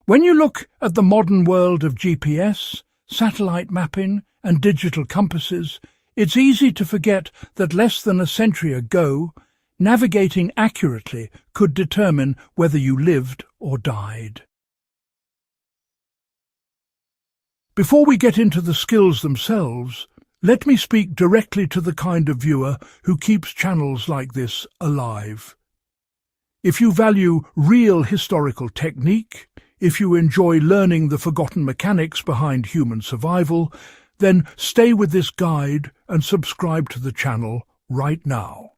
When you look at the modern world of GPS, satellite mapping and digital compasses, it's easy to forget that less than a century ago, navigating accurately could determine whether you lived or died. Before we get into the skills themselves, let me speak directly to the kind of viewer who keeps channels like this alive. If you value real historical technique, if you enjoy learning the forgotten mechanics behind human survival, then stay with this guide and subscribe to the channel right now.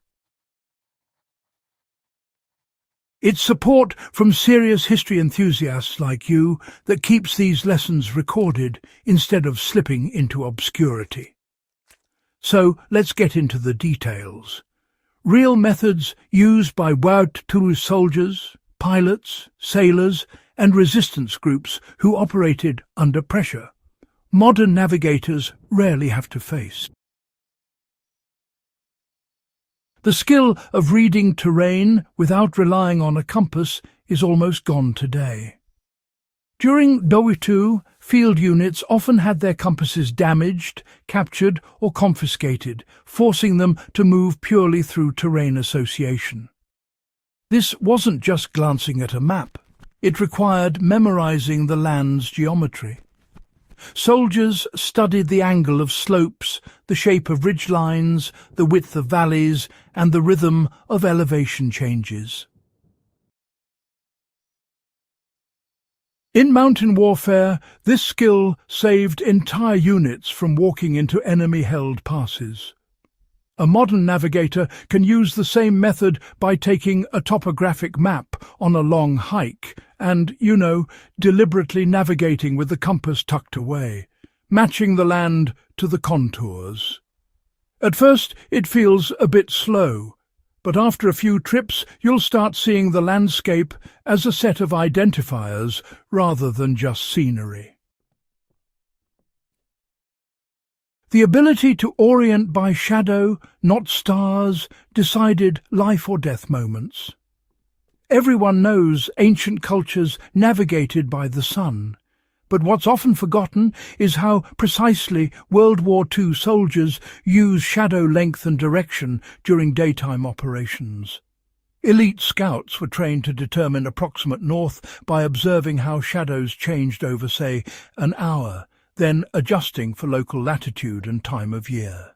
It's support from serious history enthusiasts like you that keeps these lessons recorded instead of slipping into obscurity. So let's get into the details. Real methods used by WWII soldiers, pilots, sailors, and resistance groups who operated under pressure. Modern navigators rarely have to face. The skill of reading terrain without relying on a compass is almost gone today. During WWII, field units often had their compasses damaged, captured, or confiscated, forcing them to move purely through terrain association. This wasn't just glancing at a map. It required memorizing the land's geometry. Soldiers studied the angle of slopes, the shape of ridgelines, the width of valleys, and the rhythm of elevation changes. In mountain warfare, this skill saved entire units from walking into enemy-held passes. A modern navigator can use the same method by taking a topographic map on a long hike and, deliberately navigating with the compass tucked away, matching the land to the contours. At first, it feels a bit slow, but after a few trips, you'll start seeing the landscape as a set of identifiers rather than just scenery. The ability to orient by shadow, not stars, decided life or death moments. Everyone knows ancient cultures navigated by the sun, but what's often forgotten is how precisely World War II soldiers use shadow length and direction during daytime operations. Elite scouts were trained to determine approximate north by observing how shadows changed over, say, an hour, then adjusting for local latitude and time of year.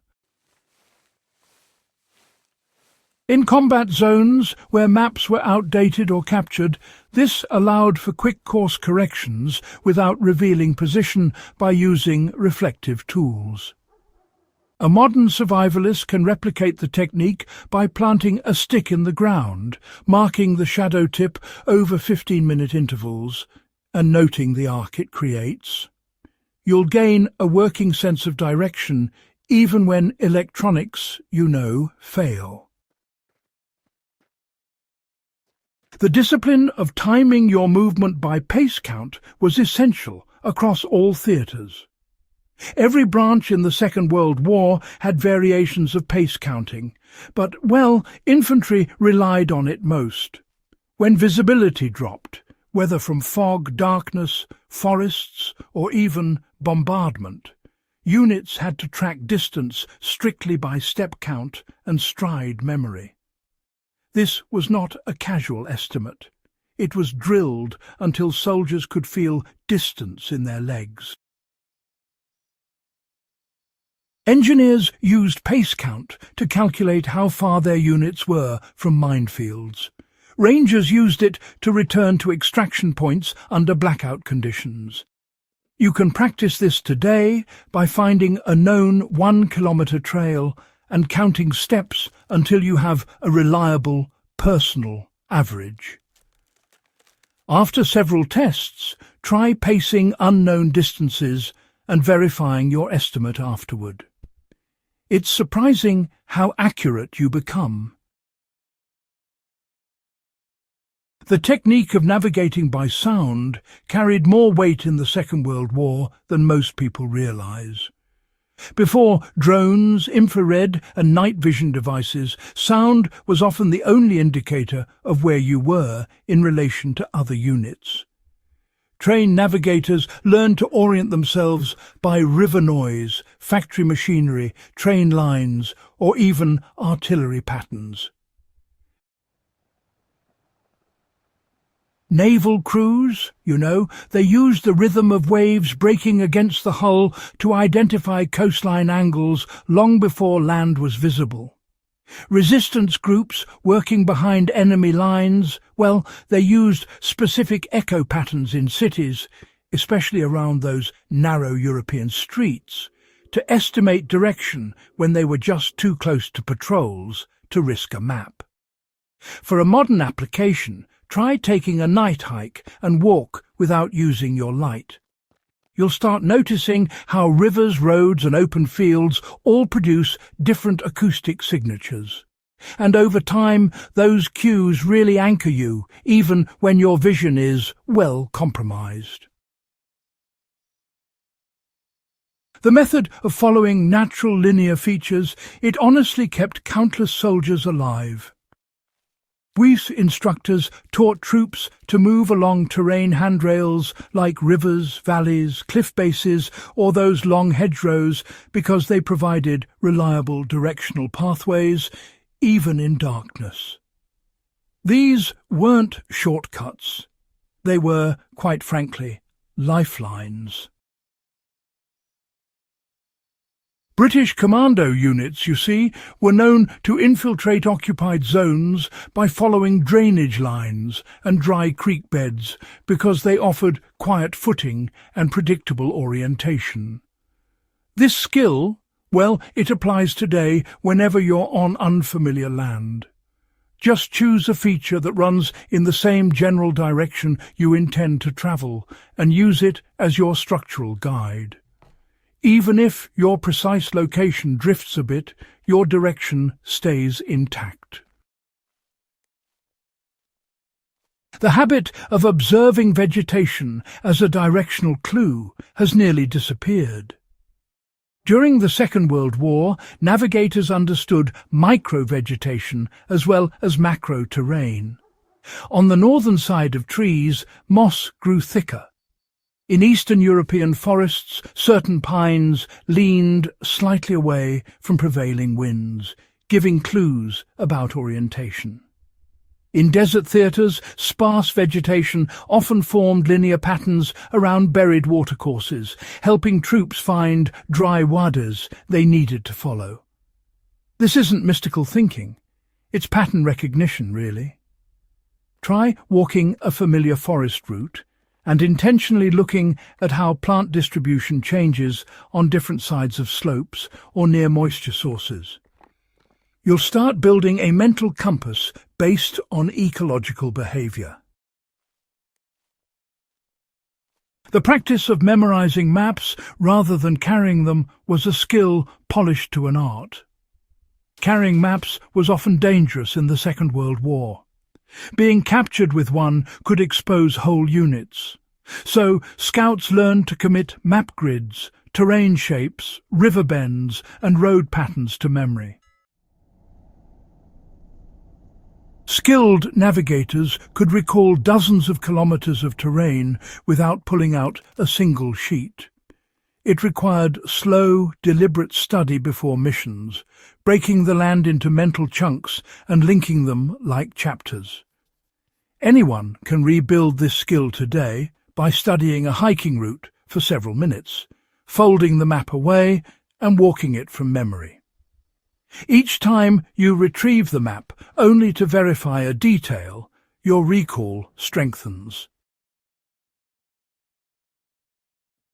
In combat zones where maps were outdated or captured, this allowed for quick course corrections without revealing position by using reflective tools. A modern survivalist can replicate the technique by planting a stick in the ground, marking the shadow tip over 15-minute intervals, and noting the arc it creates. You'll gain a working sense of direction even when electronics, fail. The discipline of timing your movement by pace count was essential across all theatres. Every branch in the Second World War had variations of pace counting, but, infantry relied on it most. When visibility dropped, whether from fog, darkness, forests, or even bombardment, units had to track distance strictly by step count and stride memory. This was not a casual estimate. It was drilled until soldiers could feel distance in their legs. Engineers used pace count to calculate how far their units were from minefields. Rangers used it to return to extraction points under blackout conditions. You can practice this today by finding a known 1-kilometre trail and counting steps until you have a reliable, personal average. After several tests, try pacing unknown distances and verifying your estimate afterward. It's surprising how accurate you become. The technique of navigating by sound carried more weight in the Second World War than most people realize. Before drones, infrared and night vision devices, sound was often the only indicator of where you were in relation to other units. Trained navigators learn to orient themselves by river noise, factory machinery, train lines, or even artillery patterns. Naval crews, they used the rhythm of waves breaking against the hull to identify coastline angles long before land was visible. Resistance groups working behind enemy lines, they used specific echo patterns in cities, especially around those narrow European streets, to estimate direction when they were just too close to patrols to risk a map. For a modern application, try taking a night hike and walk without using your light. You'll start noticing how rivers, roads and open fields all produce different acoustic signatures. And over time, those cues really anchor you, even when your vision is well compromised. The method of following natural linear features, it honestly kept countless soldiers alive. WWII instructors taught troops to move along terrain handrails like rivers, valleys, cliff bases, or those long hedgerows because they provided reliable directional pathways, even in darkness. These weren't shortcuts. They were, quite frankly, lifelines. British commando units, were known to infiltrate occupied zones by following drainage lines and dry creek beds because they offered quiet footing and predictable orientation. This skill, it applies today whenever you're on unfamiliar land. Just choose a feature that runs in the same general direction you intend to travel and use it as your structural guide. Even if your precise location drifts a bit, your direction stays intact. The habit of observing vegetation as a directional clue has nearly disappeared. During the Second World War, navigators understood micro-vegetation as well as macro-terrain. On the northern side of trees, moss grew thicker. In Eastern European forests, certain pines leaned slightly away from prevailing winds, giving clues about orientation. In desert theatres, sparse vegetation often formed linear patterns around buried watercourses, helping troops find dry wadis they needed to follow. This isn't mystical thinking. It's pattern recognition, really. Try walking a familiar forest route and intentionally looking at how plant distribution changes on different sides of slopes or near moisture sources. You'll start building a mental compass based on ecological behaviour. The practice of memorizing maps rather than carrying them was a skill polished to an art. Carrying maps was often dangerous in the Second World War. Being captured with one could expose whole units. So scouts learned to commit map grids, terrain shapes, river bends and road patterns to memory. Skilled navigators could recall dozens of kilometres of terrain without pulling out a single sheet. It required slow, deliberate study before missions, breaking the land into mental chunks and linking them like chapters. Anyone can rebuild this skill today by studying a hiking route for several minutes, folding the map away and walking it from memory. Each time you retrieve the map only to verify a detail, your recall strengthens.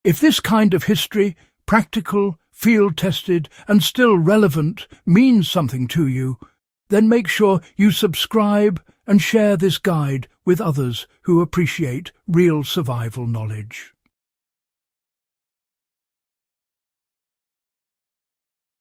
If this kind of history, practical, field-tested and still relevant, means something to you, then make sure you subscribe and share this guide with others who appreciate real survival knowledge.